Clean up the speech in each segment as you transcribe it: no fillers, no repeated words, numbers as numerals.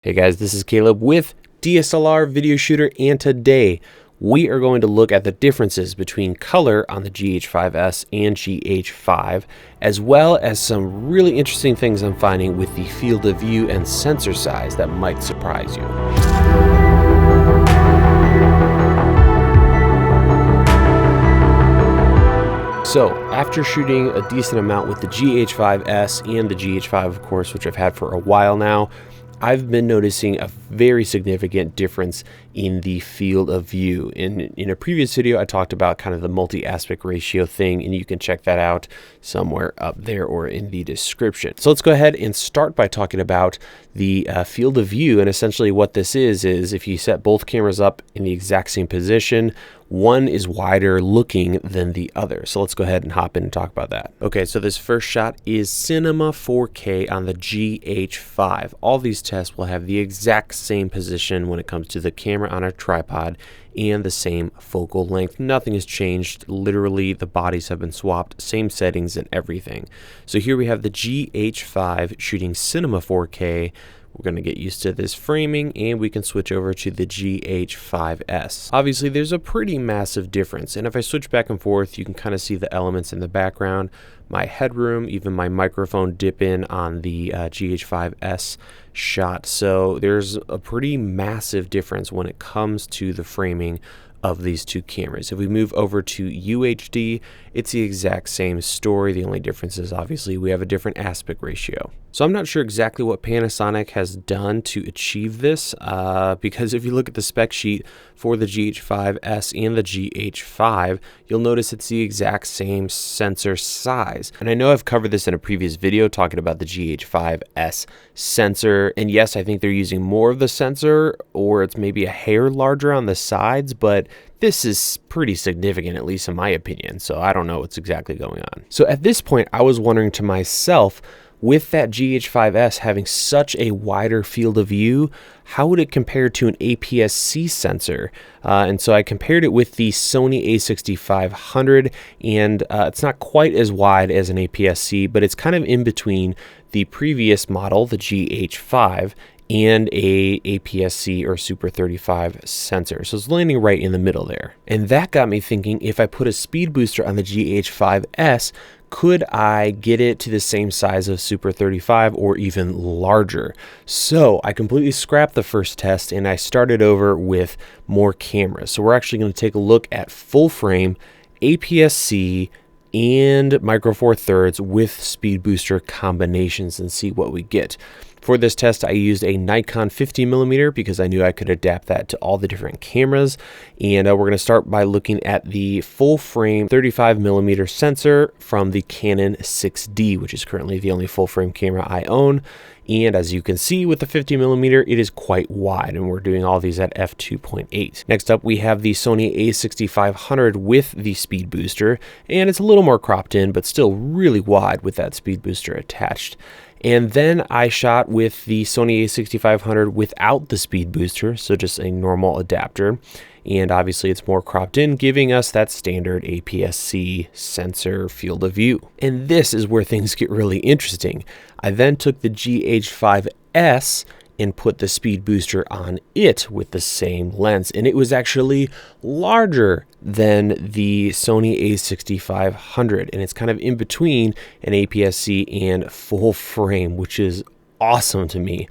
Hey guys, this is Caleb with DSLR Video Shooter, and today we are going to look at the differences between color on the GH5s and GH5, as well as some really interesting things I'm finding with the field of view and sensor size that might surprise you. So, after shooting a decent amount with the GH5s and the GH5, of course, which I've had for a while now, I've been noticing a very significant difference in the field of view. In a previous video, I talked about kind of the multi-aspect ratio thing, and you can check that out somewhere up there or in the description. So let's go ahead and start by talking about the field of view. And essentially what this is if you set both cameras up in the exact same position, one is wider looking than the other. So let's go ahead and hop in and talk about that. Okay, so this first shot is Cinema 4K on the GH5. All these tests will have the exact same position when it comes to the camera on a tripod and the same focal length. Nothing has changed. Literally, the bodies have been swapped, same settings and everything. So here we have the GH5 shooting Cinema 4K. We're going to get used to this framing, and we can switch over to the GH5s. Obviously, there's a pretty massive difference, and if I switch back and forth, you can kind of see the elements in the background. My headroom, even my microphone dip in on the GH5s shot. So there's a pretty massive difference when it comes to the framing of these two cameras. If we move over to UHD, it's the exact same story. The only difference is obviously we have a different aspect ratio. So I'm not sure exactly what Panasonic has done to achieve this, because if you look at the spec sheet for the GH5s and the GH5, you'll notice it's the exact same sensor size. And I know I've covered this in a previous video talking about the GH5s sensor, and yes, I think they're using more of the sensor, or it's maybe a hair larger on the sides, but this is pretty significant, at least in my opinion, so I don't know what's exactly going on. So at this point, I was wondering to myself, with that GH5s having such a wider field of view, how would it compare to an aps-c sensor? And so I compared it with the Sony a6500, and it's not quite as wide as an aps-c, but it's kind of in between the previous model, the GH5, and a aps-c or Super 35 sensor. So it's landing right in the middle there. And that got me thinking, if I put a speed booster on the GH5s, could I get it to the same size of Super 35 or even larger? So I completely scrapped the first test and I started over with more cameras. So we're actually going to take a look at full frame, aps-c, and micro four thirds with speed booster combinations and see what we get. For this test, I used a Nikon 50mm because I knew I could adapt that to all the different cameras. And we're going to start by looking at the full frame 35mm sensor from the Canon 6D, which is currently the only full frame camera I own. And as you can see with the 50mm, it is quite wide, and we're doing all these at f2.8. Next up, we have the Sony a6500 with the speed booster, and it's a little more cropped in, but still really wide with that speed booster attached. And then I shot with the Sony a6500 without the speed booster, so just a normal adapter. And obviously it's more cropped in, giving us that standard aps-c sensor field of view. And this is where things get really interesting. I then took the GH5s and put the speed booster on it with the same lens, and it was actually larger than the Sony a6500, and it's kind of in between an aps-c and full frame, which is awesome to me.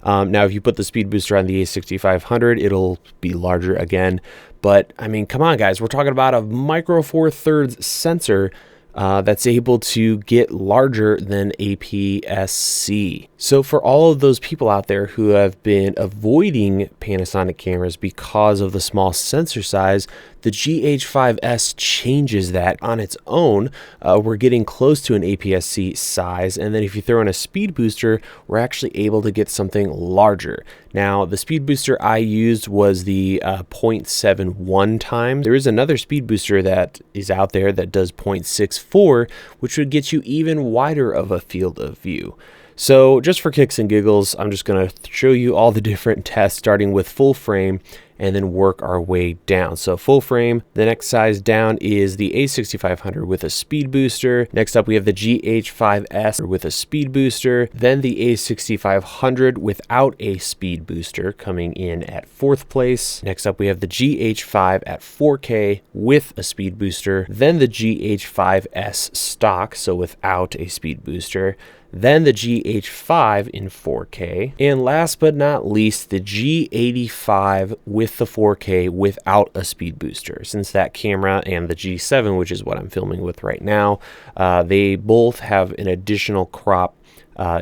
Now if you put the speed booster on the a6500, it'll be larger again, but I mean, come on guys, we're talking about a micro four thirds sensor that's able to get larger than aps-c. So for all of those people out there who have been avoiding Panasonic cameras because of the small sensor size, the GH5s changes that on its own. We're getting close to an aps-c size, and then if you throw in a speed booster, we're actually able to get something larger. Now, the speed booster I used was the 0.71 times. There is another speed booster that is out there that does 0.64, which would get you even wider of a field of view. So just for kicks and giggles, I'm just going to show you all the different tests, starting with full frame and then work our way down. So full frame, the next size down is the A6500 with a speed booster. Next up, we have the GH5s with a speed booster, then the A6500 without a speed booster coming in at 4th place. Next up, we have the GH5 at 4K with a speed booster, then the GH5s stock, so without a speed booster, then the GH5 in 4K, and last but not least, the G85 with the 4K without a speed booster. Since that camera and the G7, which is what I'm filming with right now, they both have an additional crop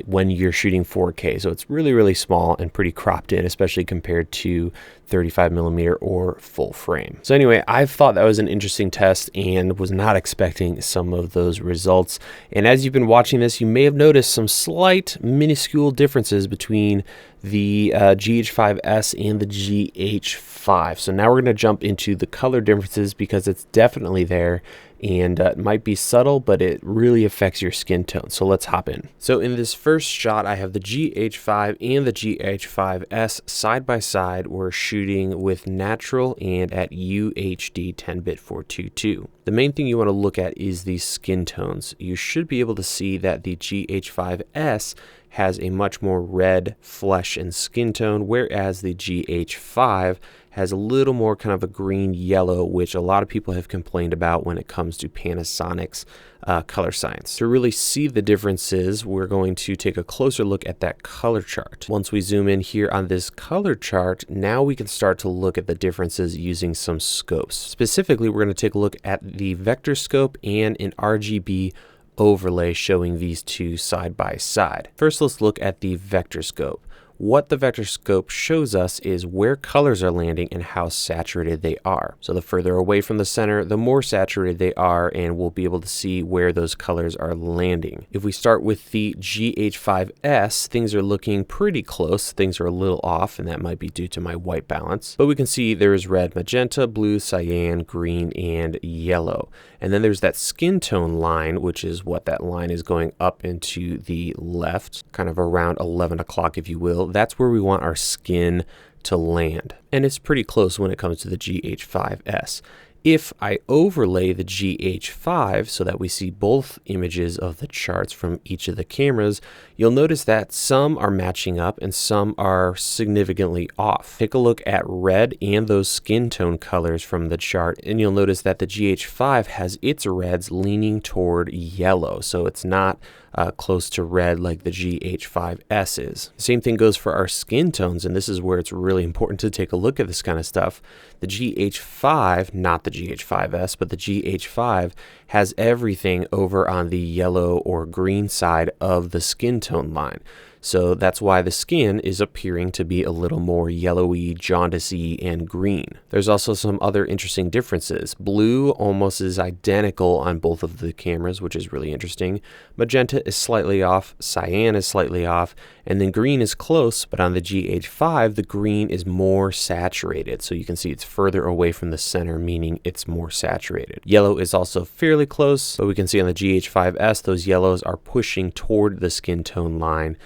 when you're shooting 4K. So it's really, really small and pretty cropped in, especially compared to 35mm or full frame. So anyway, I thought that was an interesting test and was not expecting some of those results. And as you've been watching this, you may have noticed some slight minuscule differences between the GH5s and the GH5. So now we're going to jump into the color differences because it's definitely there, and it might be subtle, but it really affects your skin tone. So let's hop in. So in this first shot, I have the GH5 and the GH5s side by side. We're shooting with natural and at UHD 10-bit 422. The main thing you want to look at is the skin tones. You should be able to see that the GH5s has a much more red flesh and skin tone, whereas the GH5 has a little more kind of a green yellow, which a lot of people have complained about when it comes to Panasonic's color science. To really see the differences, we're going to take a closer look at that color chart. Once we zoom in here on this color chart, now we can start to look at the differences using some scopes. Specifically, we're going to take a look at the vector scope and an RGB overlay showing these two side by side. First, let's look at the vector scope. What the vector scope shows us is where colors are landing and how saturated they are. So the further away from the center, the more saturated they are, and we'll be able to see where those colors are landing. If we start with the GH5s, things are looking pretty close. Things are a little off, and that might be due to my white balance. But we can see there's red, magenta, blue, cyan, green, and yellow. And then there's that skin tone line, which is what that line is going up into the left, kind of around 11 o'clock, if you will. That's where we want our skin to land. And it's pretty close when it comes to the GH5s. If I overlay the GH5 so that we see both images of the charts from each of the cameras, you'll notice that some are matching up and some are significantly off. Take a look at red and those skin tone colors from the chart, and you'll notice that the GH5 has its reds leaning toward yellow, so it's not close to red like the GH5s is. Same thing goes for our skin tones, and this is where it's really important to take a look at this kind of stuff. The GH5, not the GH5s, but the GH5 has everything over on the yellow or green side of the skin tone line. So that's why the skin is appearing to be a little more yellowy, jaundicey, and green. There's also some other interesting differences. Blue almost is identical on both of the cameras, which is really interesting. Magenta is slightly off, cyan is slightly off, and then green is close, but on the GH5, the green is more saturated. So you can see it's further away from the center, meaning it's more saturated. Yellow is also fairly close, but we can see on the GH5s, those yellows are pushing toward the skin tone line,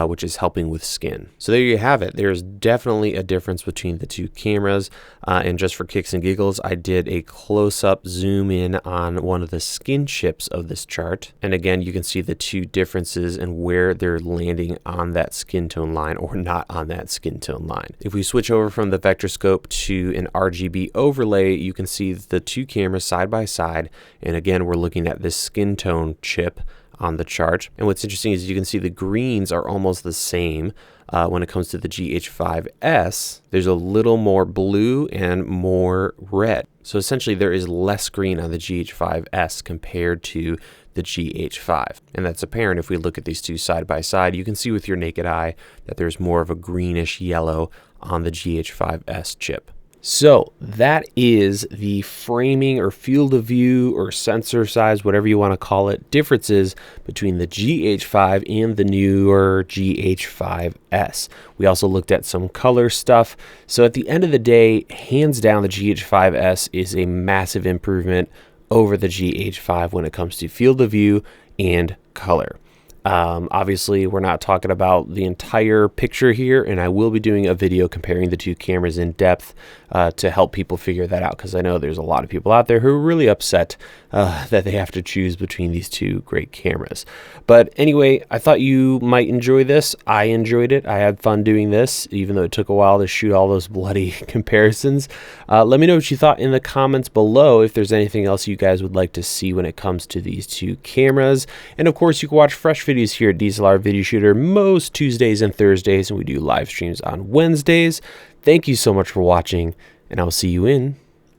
which is helping with skin. So there you have it. There's definitely a difference between the two cameras. And just for kicks and giggles, I did a close-up zoom in on one of the skin chips of this chart. And again, you can see the two differences and where they're landing on that skin tone line or not on that skin tone line. If we switch over from the vector scope to an RGB overlay, you can see the two cameras side by side. And again, we're looking at this skin tone chip on the chart. And what's interesting is you can see the greens are almost the same when it comes to the GH5s. There's a little more blue and more red. So essentially there is less green on the GH5s compared to the GH5. And that's apparent if we look at these two side by side. You can see with your naked eye that there's more of a greenish yellow on the GH5s chip. So that is the framing or field of view or sensor size, whatever you want to call it, differences between the GH5 and the newer GH5s. We also looked at some color stuff. So at the end of the day, hands down, the GH5s is a massive improvement over the GH5 when it comes to field of view and color. Obviously, we're not talking about the entire picture here, and I will be doing a video comparing the two cameras in depth to help people figure that out, because I know there's a lot of people out there who are really upset that they have to choose between these two great cameras. But anyway, I thought you might enjoy this. I enjoyed it. I had fun doing this, even though it took a while to shoot all those bloody comparisons. Let me know what you thought in the comments below, if there's anything else you guys would like to see when it comes to these two cameras. And of course, you can watch fresh videos here at DSLR Video Shooter most Tuesdays and Thursdays, and we do live streams on Wednesdays. Thank you so much for watching, and I will see you in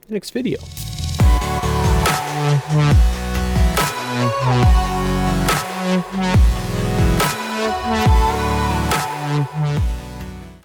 the next video.